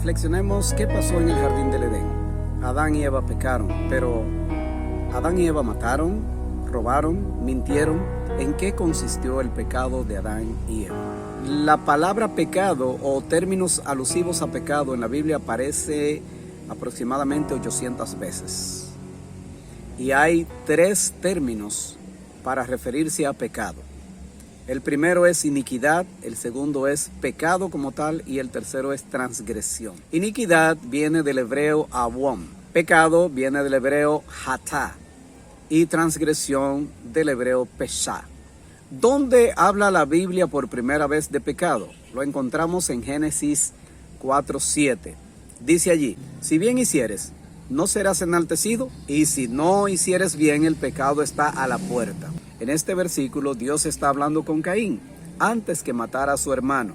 Reflexionemos qué pasó en el jardín del Edén. Adán y Eva pecaron, pero Adán y Eva mataron, robaron, mintieron. ¿En qué consistió el pecado de Adán y Eva? La palabra pecado o términos alusivos a pecado en la Biblia aparece aproximadamente 800 veces. Y hay 3 términos para referirse a pecado. El primero es iniquidad, el segundo es pecado como tal y el tercero es transgresión. Iniquidad viene del hebreo awon, pecado viene del hebreo hatá y transgresión del hebreo pesha. ¿Dónde habla la Biblia por primera vez de pecado? Lo encontramos en Génesis 4:7. Dice allí, si bien hicieres, no serás enaltecido, y si no hicieres bien, el pecado está a la puerta. En este versículo Dios está hablando con Caín antes que matara a su hermano.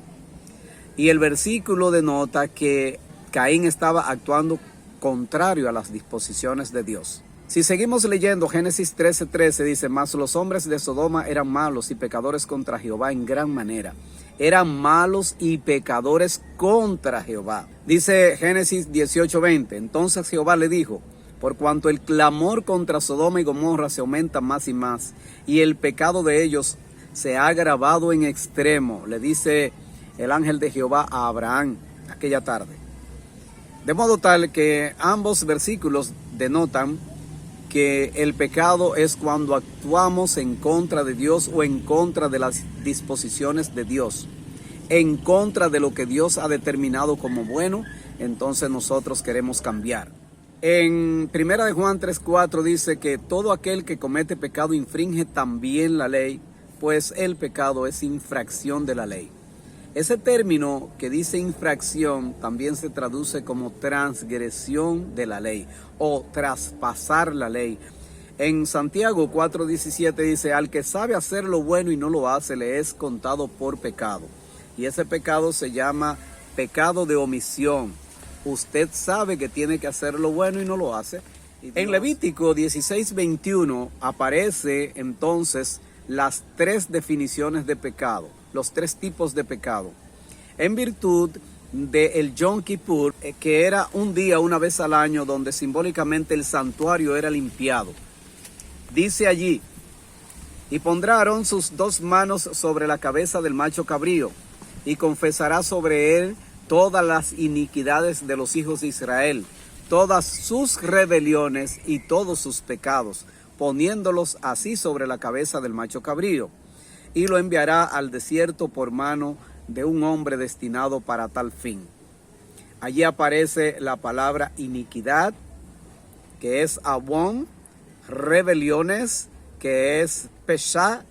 Y el versículo denota que Caín estaba actuando contrario a las disposiciones de Dios. Si seguimos leyendo Génesis 13:13 dice, mas los hombres de Sodoma eran malos y pecadores contra Jehová en gran manera. Eran malos y pecadores contra Jehová. Dice Génesis 18:20, entonces Jehová le dijo, por cuanto el clamor contra Sodoma y Gomorra se aumenta más y más, y el pecado de ellos se ha agravado en extremo, le dice el ángel de Jehová a Abraham aquella tarde. De modo tal que ambos versículos denotan que el pecado es cuando actuamos en contra de Dios o en contra de las disposiciones de Dios, en contra de lo que Dios ha determinado como bueno, entonces nosotros queremos cambiar. En 1 de Juan 3:4 dice que todo aquel que comete pecado infringe también la ley, pues el pecado es infracción de la ley. Ese término que dice infracción también se traduce como transgresión de la ley o traspasar la ley. En Santiago 4:17 dice, al que sabe hacer lo bueno y no lo hace, le es contado por pecado. Y ese pecado se llama pecado de omisión. Usted sabe que tiene que hacer lo bueno y no lo hace. En Levítico 16:21 aparece entonces las 3 definiciones de pecado, los 3 tipos de pecado. En virtud del Yom Kippur, que era un día una vez al año donde simbólicamente el santuario era limpiado. Dice allí, y pondrá Aarón sus 2 manos sobre la cabeza del macho cabrío y confesará sobre él todas las iniquidades de los hijos de Israel, todas sus rebeliones y todos sus pecados, poniéndolos así sobre la cabeza del macho cabrío, y lo enviará al desierto por mano de un hombre destinado para tal fin. Allí aparece la palabra iniquidad, que es awon, rebeliones, que es pesha,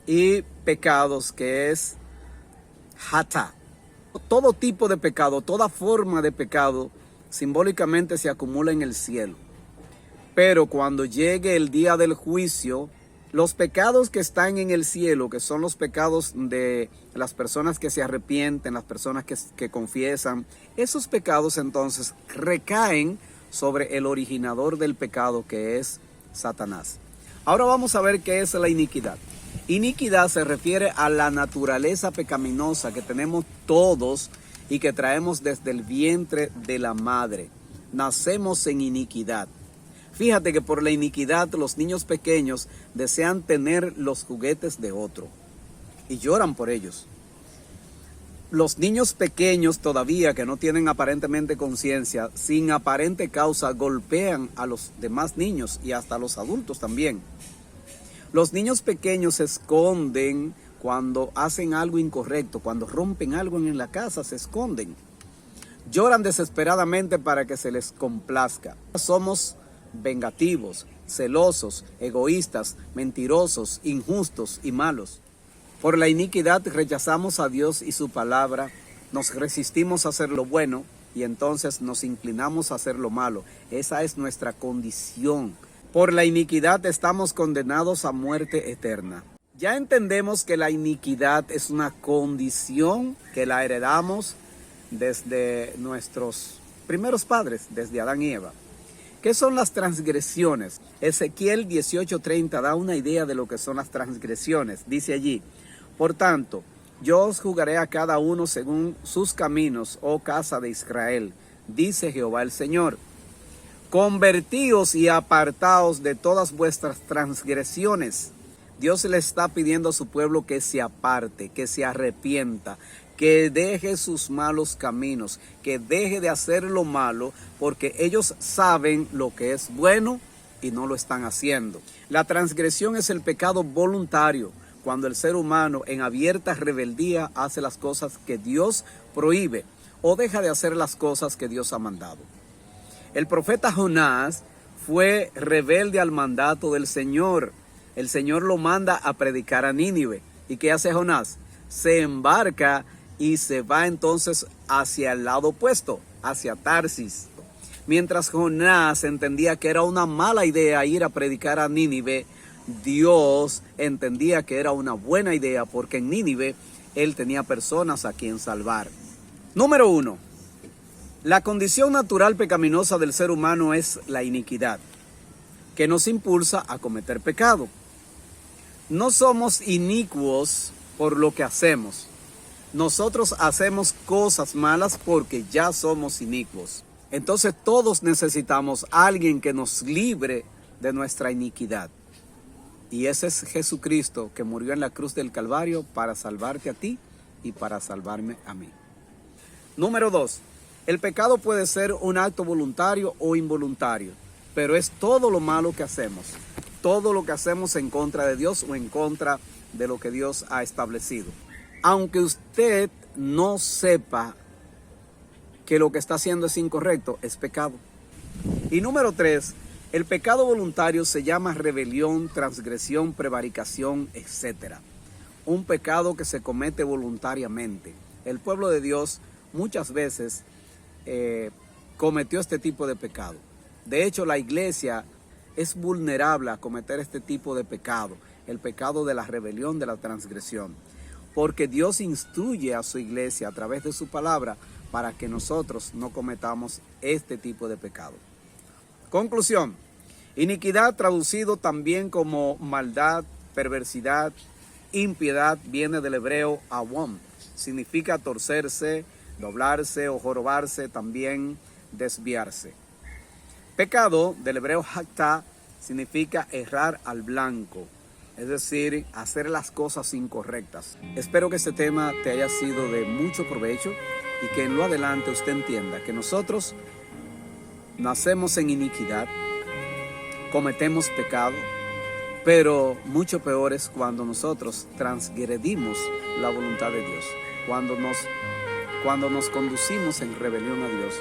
y pecados, que es hatá. Todo tipo de pecado, toda forma de pecado, simbólicamente se acumula en el cielo. Pero cuando llegue el día del juicio, los pecados que están en el cielo, que son los pecados de las personas que se arrepienten, las personas que confiesan, esos pecados entonces recaen sobre el originador del pecado, que es Satanás. Ahora vamos a ver qué es la iniquidad. Iniquidad se refiere a la naturaleza pecaminosa que tenemos todos y que traemos desde el vientre de la madre. Nacemos en iniquidad. Fíjate que por la iniquidad los niños pequeños desean tener los juguetes de otro y lloran por ellos. Los niños pequeños todavía que no tienen aparentemente conciencia, sin aparente causa, golpean a los demás niños y hasta a los adultos también. Los niños pequeños se esconden cuando hacen algo incorrecto, cuando rompen algo en la casa, se esconden. Lloran desesperadamente para que se les complazca. Somos vengativos, celosos, egoístas, mentirosos, injustos y malos. Por la iniquidad rechazamos a Dios y su palabra, nos resistimos a hacer lo bueno y entonces nos inclinamos a hacer lo malo. Esa es nuestra condición. Por la iniquidad estamos condenados a muerte eterna. Ya entendemos que la iniquidad es una condición que la heredamos desde nuestros primeros padres, desde Adán y Eva. ¿Qué son las transgresiones? Ezequiel 18:30 da una idea de lo que son las transgresiones. Dice allí, por tanto, yo os juzgaré a cada uno según sus caminos, oh casa de Israel. dice Jehová el Señor. Convertíos y apartaos de todas vuestras transgresiones. Dios le está pidiendo a su pueblo que se aparte, que se arrepienta, que deje sus malos caminos, que deje de hacer lo malo, porque ellos saben lo que es bueno y no lo están haciendo. La transgresión es el pecado voluntario, cuando el ser humano en abierta rebeldía hace las cosas que Dios prohíbe o deja de hacer las cosas que Dios ha mandado. El profeta Jonás fue rebelde al mandato del Señor. El Señor lo manda a predicar a Nínive. ¿Y qué hace Jonás? Se embarca y se va entonces hacia el lado opuesto, hacia Tarsis. Mientras Jonás entendía que era una mala idea ir a predicar a Nínive, Dios entendía que era una buena idea, porque en Nínive él tenía personas a quien salvar. Número 1. La condición natural pecaminosa del ser humano es la iniquidad, que nos impulsa a cometer pecado. No somos inicuos por lo que hacemos. Nosotros hacemos cosas malas porque ya somos inicuos. Entonces todos necesitamos a alguien que nos libre de nuestra iniquidad. Y ese es Jesucristo, que murió en la cruz del Calvario para salvarte a ti y para salvarme a mí. Número 2. El pecado puede ser un acto voluntario o involuntario, pero es todo lo malo que hacemos. Todo lo que hacemos en contra de Dios o en contra de lo que Dios ha establecido. Aunque usted no sepa que lo que está haciendo es incorrecto, es pecado. Y número 3, el pecado voluntario se llama rebelión, transgresión, prevaricación, etc. Un pecado que se comete voluntariamente. El pueblo de Dios muchas veces cometió este tipo de pecado. De hecho, la iglesia es vulnerable a cometer este tipo de pecado, el pecado de la rebelión, de la transgresión, porque Dios instruye a su iglesia a través de su palabra para que nosotros no cometamos este tipo de pecado. Conclusión: iniquidad, traducido también como maldad, perversidad, impiedad, viene del hebreo awam, significa torcerse, doblarse o jorobarse, también desviarse. Pecado, del hebreo haktá, significa errar al blanco, es decir, hacer las cosas incorrectas. Espero que este tema te haya sido de mucho provecho y que en lo adelante usted entienda que nosotros nacemos en iniquidad, cometemos pecado, pero mucho peor es cuando nosotros transgredimos la voluntad de Dios, cuando nos conducimos en rebelión a Dios,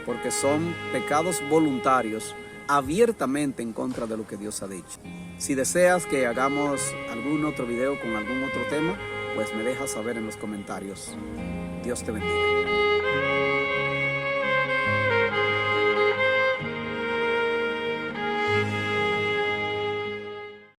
porque son pecados voluntarios abiertamente en contra de lo que Dios ha dicho. Si deseas que hagamos algún otro video con algún otro tema, pues me dejas saber en los comentarios. Dios te bendiga.